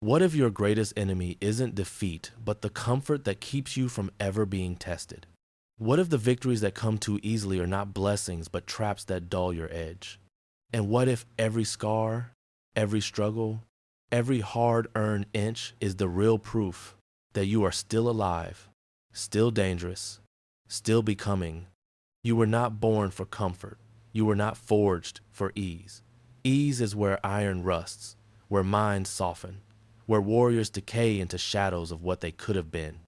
What if your greatest enemy isn't defeat, but the comfort that keeps you from ever being tested? What if the victories that come too easily are not blessings, but traps that dull your edge? And what if every scar, every struggle, every hard-earned inch is the real proof that you are still alive, still dangerous, still becoming? You were not born for comfort. You were not forged for ease. Ease is where iron rusts, where minds soften, where warriors decay into shadows of what they could have been.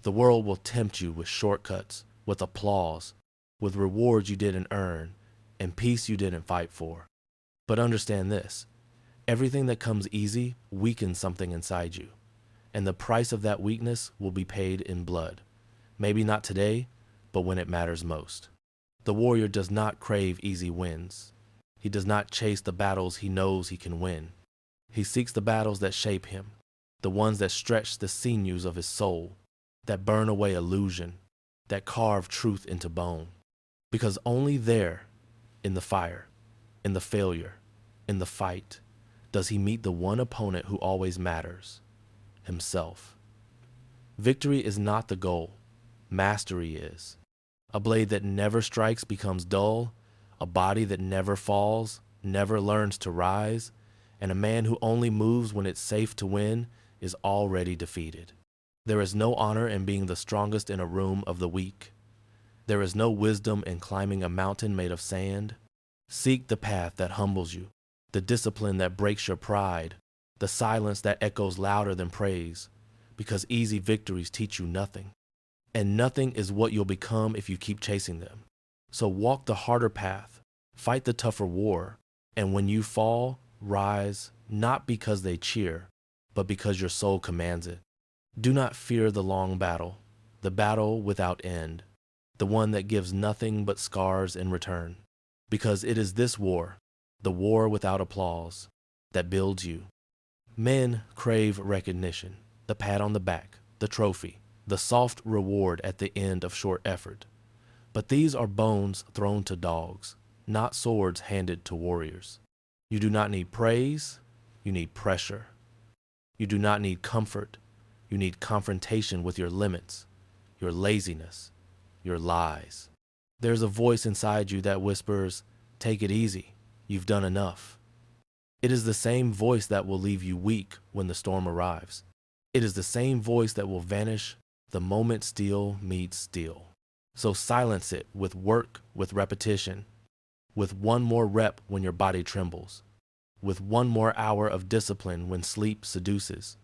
The world will tempt you with shortcuts, with applause, with rewards you didn't earn, and peace you didn't fight for. But understand this, everything that comes easy weakens something inside you, and the price of that weakness will be paid in blood. Maybe not today, but when it matters most. The warrior does not crave easy wins. He does not chase the battles he knows he can win. He seeks the battles that shape him, the ones that stretch the sinews of his soul, that burn away illusion, that carve truth into bone. Because only there, in the fire, in the failure, in the fight, does he meet the one opponent who always matters, himself. Victory is not the goal, mastery is. A blade that never strikes becomes dull, a body that never falls, never learns to rise, and a man who only moves when it's safe to win is already defeated. There is no honor in being the strongest in a room of the weak. There is no wisdom in climbing a mountain made of sand. Seek the path that humbles you, the discipline that breaks your pride, the silence that echoes louder than praise, because easy victories teach you nothing. And nothing is what you'll become if you keep chasing them. So walk the harder path, fight the tougher war, and when you fall, rise, not because they cheer, but because your soul commands it. Do not fear the long battle, the battle without end, the one that gives nothing but scars in return, because it is this war, the war without applause, that builds you. Men crave recognition, the pat on the back, the trophy, the soft reward at the end of short effort. But these are bones thrown to dogs, not swords handed to warriors. You do not need praise, you need pressure. You do not need comfort, you need confrontation with your limits, your laziness, your lies. There's a voice inside you that whispers, "Take it easy, you've done enough." It is the same voice that will leave you weak when the storm arrives. It is the same voice that will vanish the moment steel meets steel. So silence it with work, with repetition, with one more rep when your body trembles, with one more hour of discipline when sleep seduces,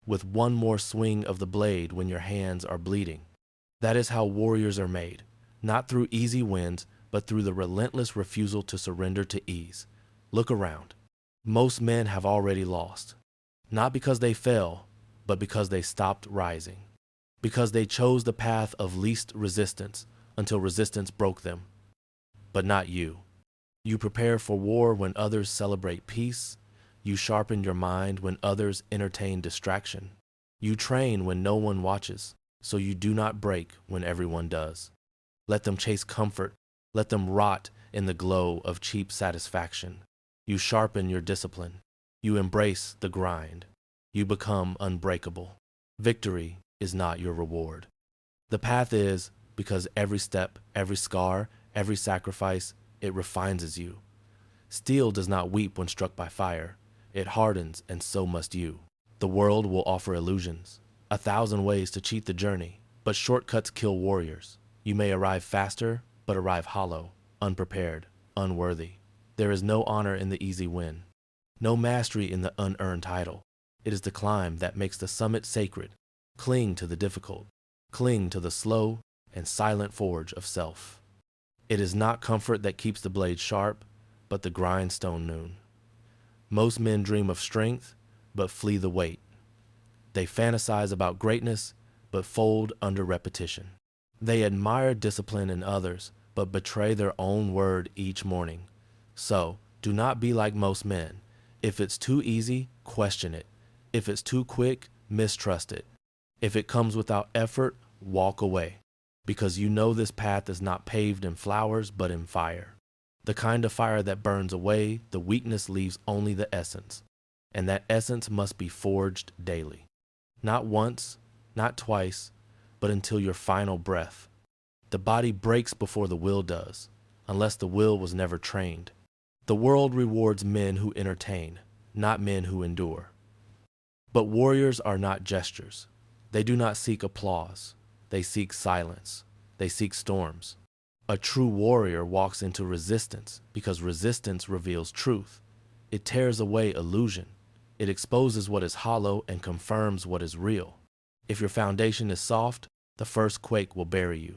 with one more swing of the blade when your hands are bleeding. That is how warriors are made, not through easy wins, but through the relentless refusal to surrender to ease. Look around. Most men have already lost, not because they fell, but because they stopped rising, because they chose the path of least resistance until resistance broke them. But not you. You prepare for war when others celebrate peace. You sharpen your mind when others entertain distraction. You train when no one watches, so you do not break when everyone does. Let them chase comfort. Let them rot in the glow of cheap satisfaction. You sharpen your discipline. You embrace the grind. You become unbreakable. Victory is not your reward. The path is because every step, every scar, every sacrifice, it refines you. Steel does not weep when struck by fire. It hardens, and so must you. The world will offer illusions, 1,000 ways to cheat the journey, but shortcuts kill warriors. You may arrive faster, but arrive hollow, unprepared, unworthy. There is no honor in the easy win, no mastery in the unearned title. It is the climb that makes the summit sacred. Cling to the difficult. Cling to the slow and silent forge of self. It is not comfort that keeps the blade sharp, but the grindstone noon. Most men dream of strength, but flee the weight. They fantasize about greatness, but fold under repetition. They admire discipline in others, but betray their own word each morning. So, do not be like most men. If it's too easy, question it. If it's too quick, mistrust it. If it comes without effort, walk away, because you know this path is not paved in flowers, but in fire. The kind of fire that burns away, the weakness leaves only the essence. and that essence must be forged daily. Not once, not twice, but until your final breath. The body breaks before the will does, unless the will was never trained. The world rewards men who entertain, not men who endure. But warriors are not gestures. They do not seek applause. They seek silence. They seek storms. A true warrior walks into resistance because resistance reveals truth. It tears away illusion. It exposes what is hollow and confirms what is real. If your foundation is soft, the first quake will bury you.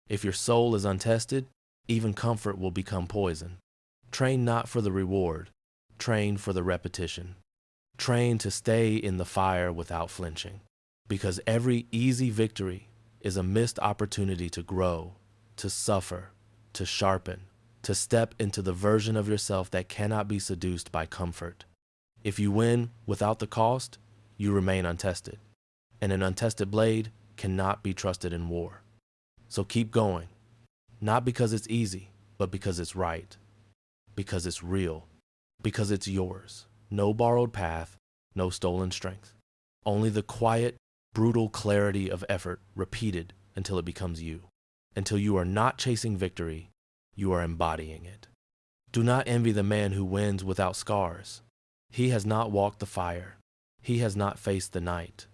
If your soul is untested, even comfort will become poison. Train not for the reward. Train for the repetition. Train to stay in the fire without flinching. Because every easy victory is a missed opportunity to grow, to suffer, to sharpen, to step into the version of yourself that cannot be seduced by comfort. If you win without the cost, you remain untested. And an untested blade cannot be trusted in war. So keep going, not because it's easy, but because it's right, because it's real, because it's yours. No borrowed path, no stolen strength. Only the quiet, brutal clarity of effort repeated until it becomes you. Until you are not chasing victory, you are embodying it. Do not envy the man who wins without scars. He has not walked the fire. He has not faced the night.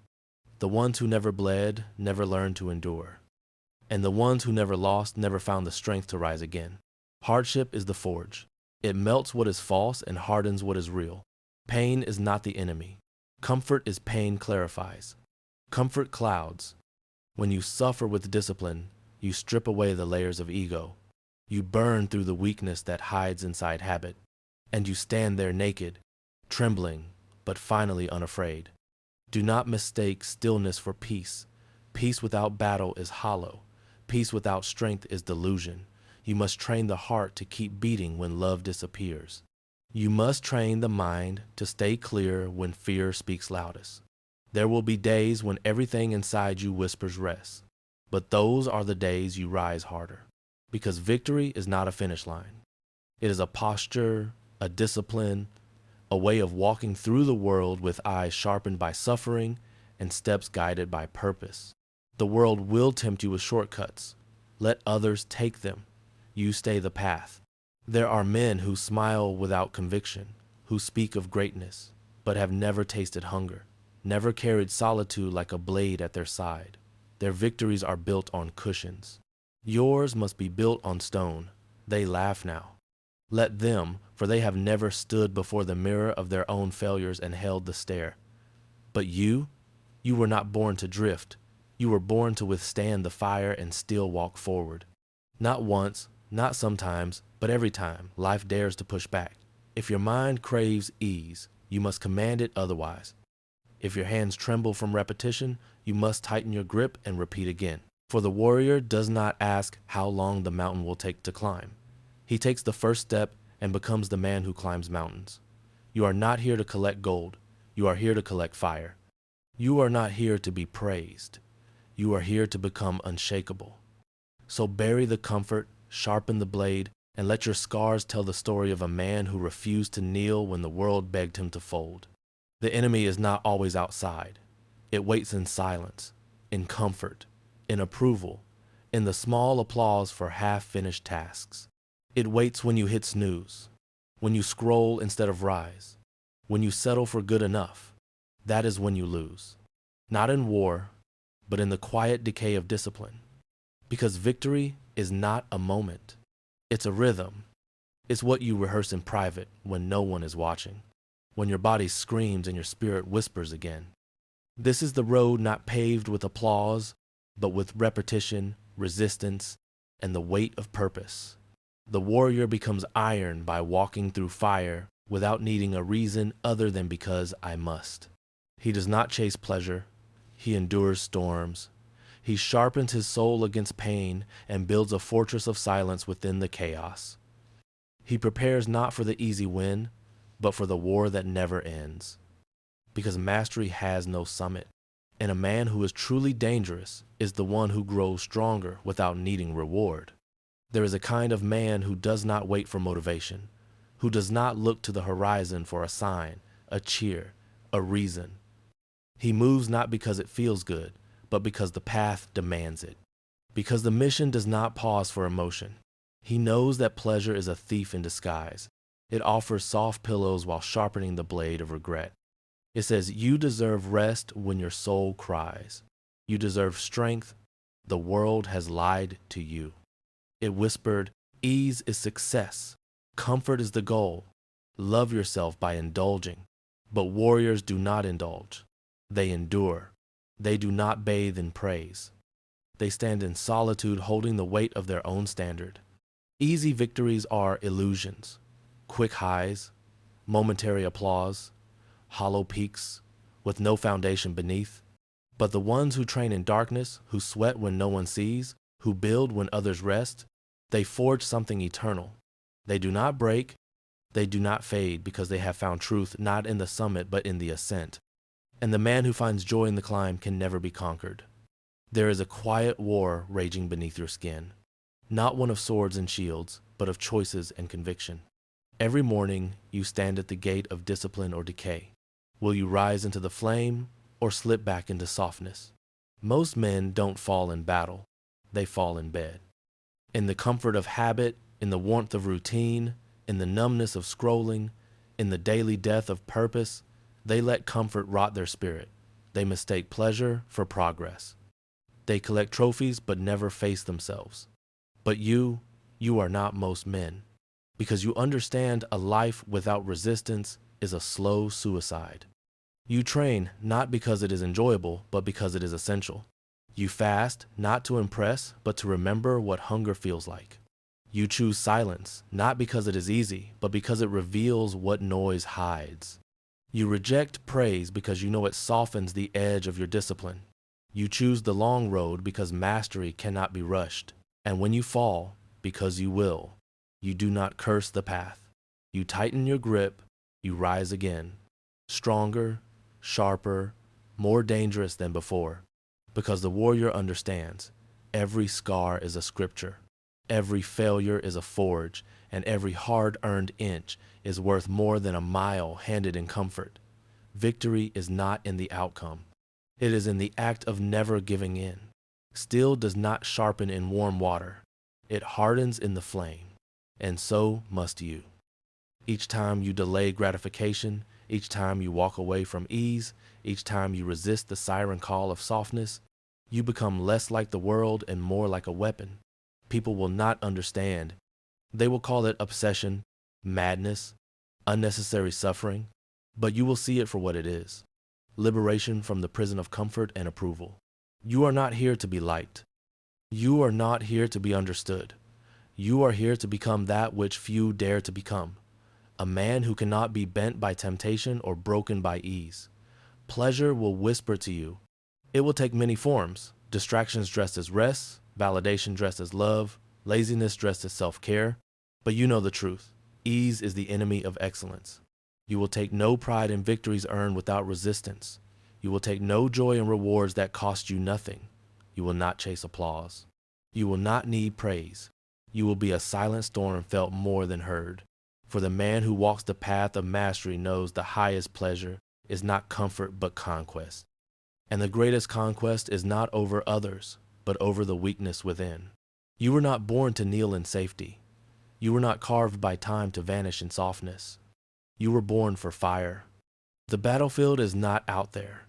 The ones who never bled never learned to endure. And the ones who never lost never found the strength to rise again. Hardship is the forge. It melts what is false and hardens what is real. Pain is not the enemy. Comfort is pain clarifies. Comfort clouds. When you suffer with discipline, you strip away the layers of ego. You burn through the weakness that hides inside habit. And you stand there naked, trembling, but finally unafraid. Do not mistake stillness for peace. Peace without battle is hollow. Peace without strength is delusion. You must train the heart to keep beating when love disappears. You must train the mind to stay clear when fear speaks loudest. There will be days when everything inside you whispers rest. But those are the days you rise harder. Because victory is not a finish line. It is a posture, a discipline, a way of walking through the world with eyes sharpened by suffering and steps guided by purpose. The world will tempt you with shortcuts. Let others take them. You stay the path. There are men who smile without conviction, who speak of greatness, but have never tasted hunger, never carried solitude like a blade at their side. Their victories are built on cushions. Yours must be built on stone. They laugh now. Let them, for they have never stood before the mirror of their own failures and held the stare. But you were not born to drift. You were born to withstand the fire and still walk forward. Not once, not sometimes, but every time life dares to push back. If your mind craves ease, you must command it otherwise. If your hands tremble from repetition, you must tighten your grip and repeat again. For the warrior does not ask how long the mountain will take to climb. He takes the first step and becomes the man who climbs mountains. You are not here to collect gold. You are here to collect fire. You are not here to be praised. You are here to become unshakable. So bury the comfort, sharpen the blade, and let your scars tell the story of a man who refused to kneel when the world begged him to fold. The enemy is not always outside. It waits in silence, in comfort, in approval, in the small applause for half-finished tasks. It waits when you hit snooze, when you scroll instead of rise, when you settle for good enough. That is when you lose. Not in war, but in the quiet decay of discipline. Because victory is not a moment. It's a rhythm. It's what you rehearse in private when no one is watching, when your body screams and your spirit whispers again. This is the road not paved with applause, but with repetition, resistance, and the weight of purpose. The warrior becomes iron by walking through fire without needing a reason other than because I must. He does not chase pleasure. He endures storms. He sharpens his soul against pain and builds a fortress of silence within the chaos. He prepares not for the easy win, but for the war that never ends. Because mastery has no summit, and a man who is truly dangerous is the one who grows stronger without needing reward. There is a kind of man who does not wait for motivation, who does not look to the horizon for a sign, a cheer, a reason. He moves not because it feels good, but because the path demands it. Because the mission does not pause for emotion. He knows that pleasure is a thief in disguise. It offers soft pillows while sharpening the blade of regret. It says, you deserve rest when your soul cries. You deserve strength. The world has lied to you. It whispered, ease is success. Comfort is the goal. Love yourself by indulging. But warriors do not indulge. They endure. They do not bathe in praise. They stand in solitude, holding the weight of their own standard. Easy victories are illusions, quick highs, momentary applause, hollow peaks with no foundation beneath. But the ones who train in darkness, who sweat when no one sees, who build when others rest, they forge something eternal. They do not break, they do not fade, because they have found truth not in the summit but in the ascent. And the man who finds joy in the climb can never be conquered. There is a quiet war raging beneath your skin, not one of swords and shields, but of choices and conviction. Every morning you stand at the gate of discipline or decay. Will you rise into the flame or slip back into softness? Most men don't fall in battle, they fall in bed. In the comfort of habit, in the warmth of routine, in the numbness of scrolling, in the daily death of purpose, they let comfort rot their spirit. They mistake pleasure for progress. They collect trophies but never face themselves. But you are not most men, because you understand a life without resistance is a slow suicide. You train not because it is enjoyable, but because it is essential. You fast not to impress, but to remember what hunger feels like. You choose silence not because it is easy, but because it reveals what noise hides. You reject praise because you know it softens the edge of your discipline. You choose the long road because mastery cannot be rushed. And when you fall, because you will, you do not curse the path. You tighten your grip, you rise again, stronger, sharper, more dangerous than before. Because the warrior understands, every scar is a scripture, every failure is a forge, and every hard-earned inch is worth more than a mile handed in comfort. Victory is not in the outcome. It is in the act of never giving in. Steel does not sharpen in warm water. It hardens in the flame, and so must you. Each time you delay gratification, each time you walk away from ease, each time you resist the siren call of softness, you become less like the world and more like a weapon. People will not understand. They will call it obsession, madness, unnecessary suffering, but you will see it for what it is. Liberation from the prison of comfort and approval. You are not here to be liked. You are not here to be understood. You are here to become that which few dare to become. A man who cannot be bent by temptation or broken by ease. Pleasure will whisper to you. It will take many forms. Distractions dressed as rest, validation dressed as love, laziness dressed as self-care. But you know the truth. Ease is the enemy of excellence. You will take no pride in victories earned without resistance. You will take no joy in rewards that cost you nothing. You will not chase applause. You will not need praise. You will be a silent storm felt more than heard. For the man who walks the path of mastery knows the highest pleasure is not comfort but conquest. And the greatest conquest is not over others, but over the weakness within. You were not born to kneel in safety. You were not carved by time to vanish in softness. You were born for fire. The battlefield is not out there.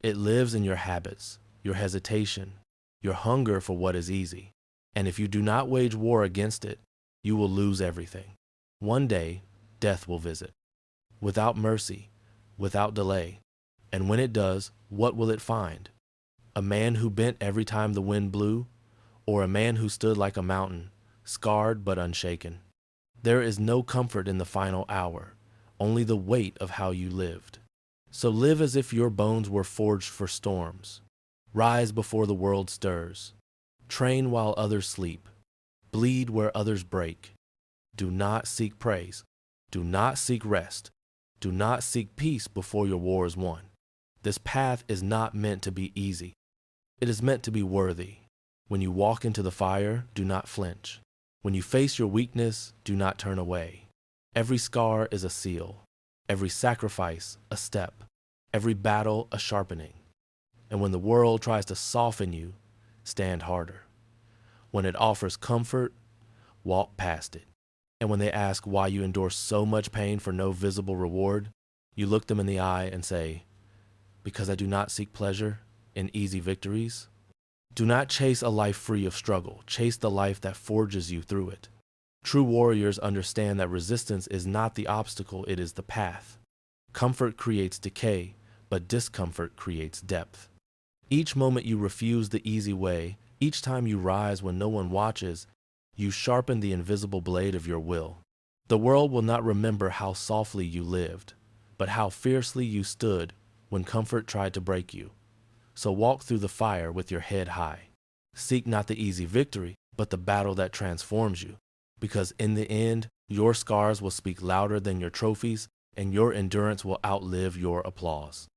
It lives in your habits, your hesitation, your hunger for what is easy. And if you do not wage war against it, you will lose everything. One day, death will visit. Without mercy, without delay. And when it does, what will it find? A man who bent every time the wind blew, or a man who stood like a mountain, scarred but unshaken? There is no comfort in the final hour, only the weight of how you lived. So live as if your bones were forged for storms. Rise before the world stirs. Train while others sleep. Bleed where others break. Do not seek praise. Do not seek rest. Do not seek peace before your war is won. This path is not meant to be easy. It is meant to be worthy. When you walk into the fire, do not flinch. When you face your weakness, do not turn away. Every scar is a seal. every sacrifice a step, every battle a sharpening. And when the world tries to soften you, stand harder. When it offers comfort, walk past it. And when they ask why you endure so much pain for no visible reward, you look them in the eye and say, because I do not seek pleasure in easy victories. Do not chase a life free of struggle. Chase the life that forges you through it. True warriors understand that resistance is not the obstacle, it is the path. Comfort creates decay, but discomfort creates depth. Each moment you refuse the easy way, each time you rise when no one watches, you sharpen the invisible blade of your will. The world will not remember how softly you lived, but how fiercely you stood when comfort tried to break you. So walk through the fire with your head high. Seek not the easy victory, but the battle that transforms you. Because in the end, your scars will speak louder than your trophies, and your endurance will outlive your applause.